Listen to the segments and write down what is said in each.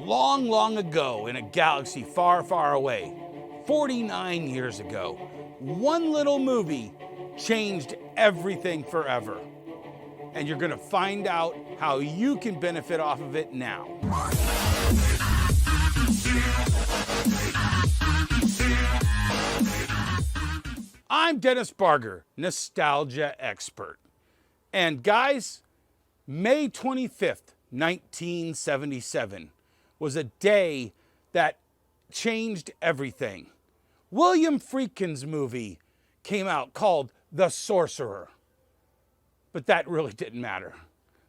Long, long ago in a galaxy far, far away, 49 years ago, one little movie changed everything forever. And you're gonna find out how you can benefit off of it now. I'm Dennis Barger, nostalgia expert. And guys, May 25th, 1977 was a day that changed everything. William Friedkin's movie came out called The Sorcerer. But that really didn't matter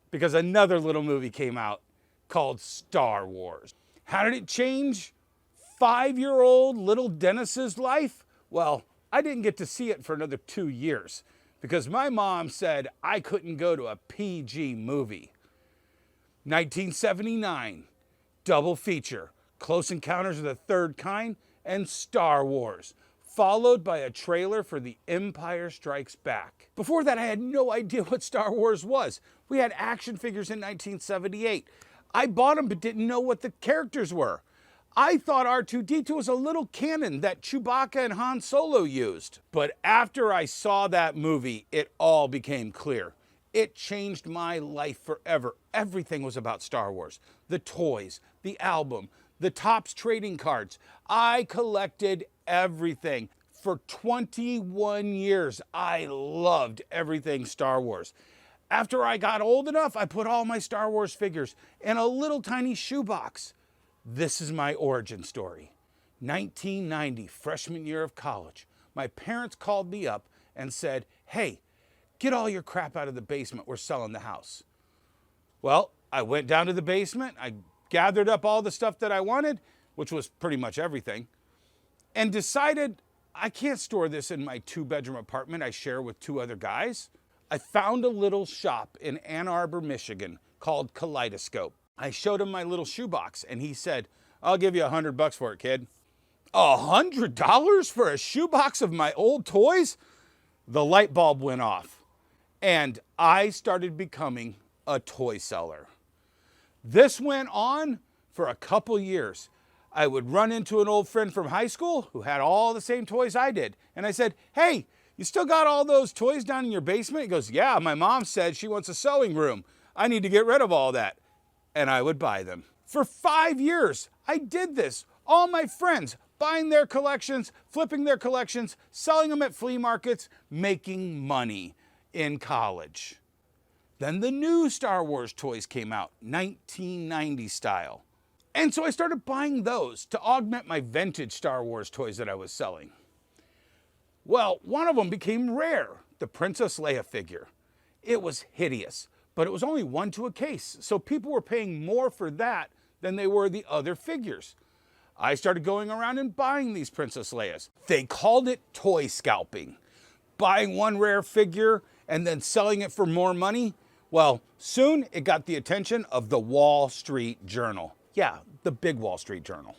because another little movie came out called Star Wars. How did it change 5-year-old little Dennis's life? Well, I didn't get to see it for another 2 years because my mom said I couldn't go to a PG movie. 1979, double feature, Close Encounters of the Third Kind and Star Wars, followed by a trailer for The Empire Strikes Back. Before that, I had no idea what Star Wars was. We had action figures in 1978. I bought them but didn't know what the characters were. I thought R2-D2 was a little cannon that Chewbacca and Han Solo used. But after I saw that movie, it all became clear. It changed my life forever. Everything was about Star Wars. The toys, the album, the Topps trading cards. I collected everything. For 21 years, I loved everything Star Wars. After I got old enough, I put all my Star Wars figures in a little tiny shoebox. This is my origin story. 1990, freshman year of college. My parents called me up and said, "Hey, get all your crap out of the basement. We're selling the house." Well, I went down to the basement. I gathered up all the stuff that I wanted, which was pretty much everything, and decided I can't store this in my 2-bedroom apartment I share with 2 other guys. I found a little shop in Ann Arbor, Michigan called Kaleidoscope. I showed him my little shoebox and he said, "I'll give you $100 for it, kid." $100 for a shoebox of my old toys? The light bulb went off and I started becoming a toy seller. This went on for a couple years. I would run into an old friend from high school who had all the same toys I did. And I said, "Hey, you still got all those toys down in your basement?" He goes, "Yeah, my mom said she wants a sewing room. I need to get rid of all that." And I would buy them. For 5 years, I did this. All my friends buying their collections, flipping their collections, selling them at flea markets, making money in college. Then the new Star Wars toys came out, 1990 style. And so I started buying those to augment my vintage Star Wars toys that I was selling. Well, one of them became rare, the Princess Leia figure. It was hideous, but it was only 1 to a case, so people were paying more for that than they were the other figures. I started going around and buying these Princess Leias. They called it toy scalping. Buying one rare figure and then selling it for more money. Well, soon it got the attention of the Wall Street Journal. Yeah, the big Wall Street Journal.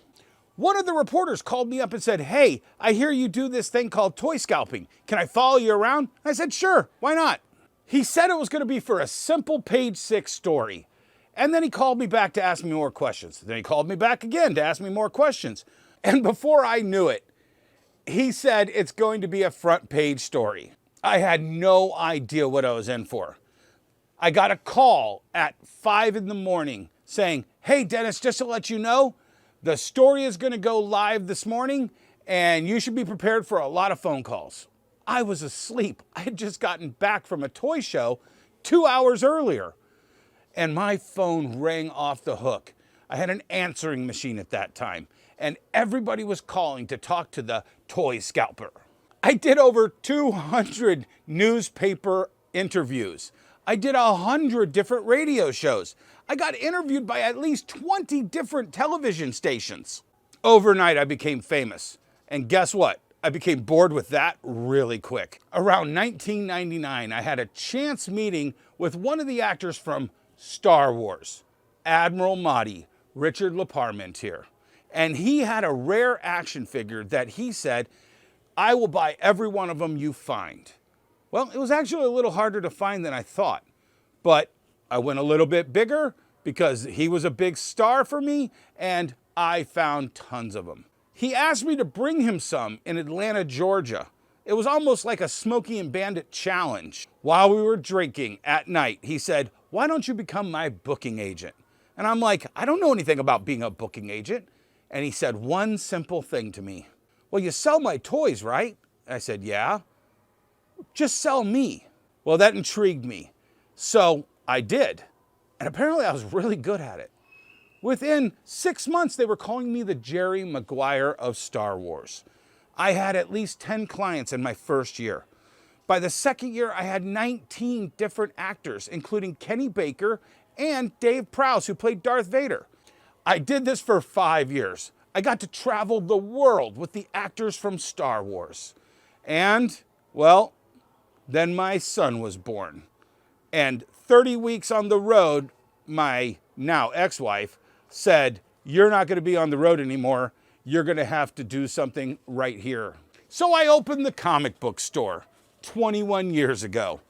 One of the reporters called me up and said, "Hey, I hear you do this thing called toy scalping. Can I follow you around?" I said, "Sure, why not?" He said it was going to be for a simple page 6 story. And then he called me back to ask me more questions. Then he called me back again to ask me more questions. And before I knew it, he said it's going to be a front page story. I had no idea what I was in for. I got a call at 5 in the morning saying, "Hey, Dennis, just to let you know, the story is going to go live this morning and you should be prepared for a lot of phone calls." I was asleep. I had just gotten back from a toy show 2 hours earlier. And my phone rang off the hook. I had an answering machine at that time. And everybody was calling to talk to the toy scalper. I did over 200 newspaper interviews. I did 100 different radio shows. I got interviewed by at least 20 different television stations. Overnight, I became famous. And guess what? I became bored with that really quick. Around 1999, I had a chance meeting with one of the actors from Star Wars, Admiral Mahdi, Richard LeParmentier. And he had a rare action figure that he said, "I will buy every one of them you find." Well, it was actually a little harder to find than I thought, but I went a little bit bigger, because he was a big star for me and I found tons of them. He asked me to bring him some in Atlanta, Georgia. It was almost like a Smokey and Bandit challenge. While we were drinking at night, he said, "Why don't you become my booking agent?" And I'm like, "I don't know anything about being a booking agent." And he said one simple thing to me. "Well, you sell my toys, right?" I said, "Yeah." "Just sell me." Well, that intrigued me. So I did. And apparently I was really good at it. Within 6 months, they were calling me the Jerry Maguire of Star Wars. I had at least 10 clients in my first year. By the second year, I had 19 different actors, including Kenny Baker and Dave Prowse, who played Darth Vader. I did this for 5 years. I got to travel the world with the actors from Star Wars. And, well, then my son was born. And 30 weeks on the road, my now ex-wife said, "You're not going to be on the road anymore. You're going to have to do something right here." So I opened the comic book store 21 years ago,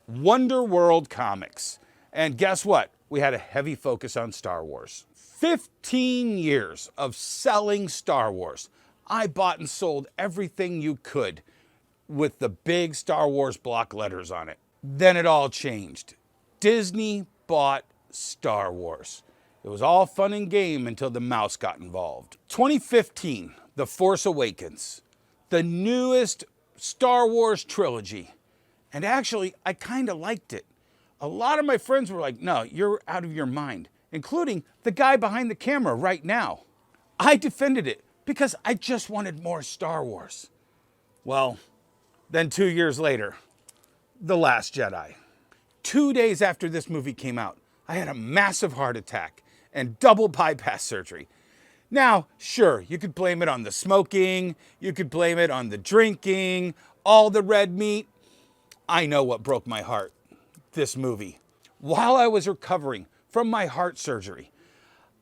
Wonder World Comics. And guess what? We had a heavy focus on Star Wars. 15 years of selling Star Wars. I bought and sold everything you could with the big Star Wars block letters on it. Then it all changed. Disney bought Star Wars. It was all fun and game until the mouse got involved. 2015, The Force Awakens, the newest Star Wars trilogy. And actually, I kind of liked it. A lot of my friends were like, "No, you're out of your mind," including the guy behind the camera right now. I defended it because I just wanted more Star Wars. Well, then 2 years later, The Last Jedi. 2 days after this movie came out, I had a massive heart attack and double bypass surgery. Now, sure, you could blame it on the smoking, you could blame it on the drinking, all the red meat. I know what broke my heart. This movie. While I was recovering from my heart surgery,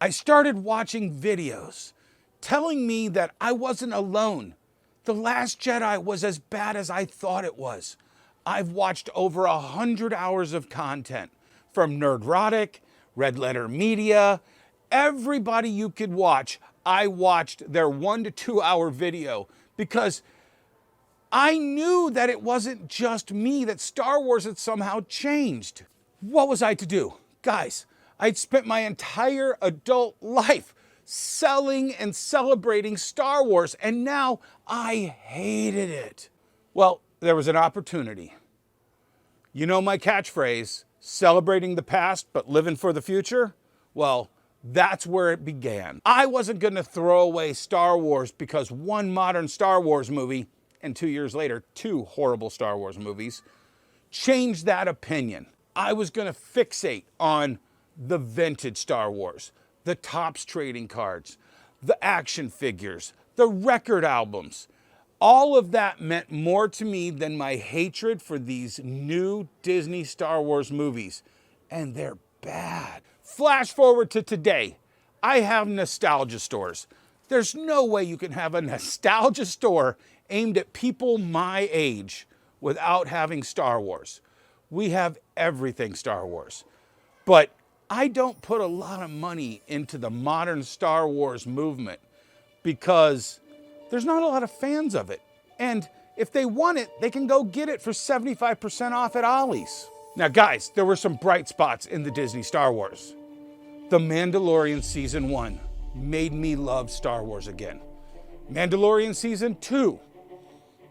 I started watching videos telling me that I wasn't alone. The Last Jedi was as bad as I thought it was. I've watched over 100 hours of content from Nerdrotic, Red Letter Media, everybody you could watch. I watched their 1 to 2 hour video because I knew that it wasn't just me, that Star Wars had somehow changed. What was I to do? Guys, I'd spent my entire adult life selling and celebrating Star Wars, and now I hated it. Well, there was an opportunity. You know my catchphrase, celebrating the past but living for the future? Well, that's where it began. I wasn't going to throw away Star Wars because one modern Star Wars movie, and 2 years later, 2 horrible Star Wars movies, changed that opinion. I was going to fixate on the vintage Star Wars, the Topps trading cards, the action figures, the record albums. All of that meant more to me than my hatred for these new Disney Star Wars movies. And they're bad. Flash forward to today. I have nostalgia stores. There's no way you can have a nostalgia store aimed at people my age without having Star Wars. We have everything Star Wars. But I don't put a lot of money into the modern Star Wars movement because there's not a lot of fans of it. And if they want it, they can go get it for 75% off at Ollie's. Now guys, there were some bright spots in the Disney Star Wars. The Mandalorian Season 1 made me love Star Wars again. Mandalorian Season 2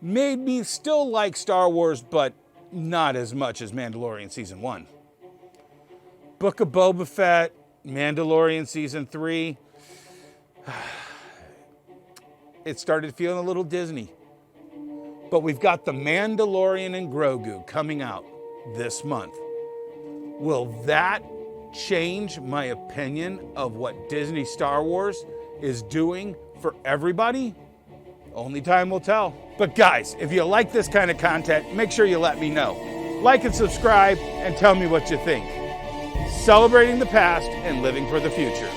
made me still like Star Wars, but not as much as Mandalorian Season 1. Book of Boba Fett, Mandalorian Season 3. It started feeling a little Disney. But we've got The Mandalorian and Grogu coming out this month. Will that change my opinion of what Disney Star Wars is doing for everybody? Only time will tell. But guys, if you like this kind of content, make sure you let me know. Like and subscribe and tell me what you think. Celebrating the past and living for the future.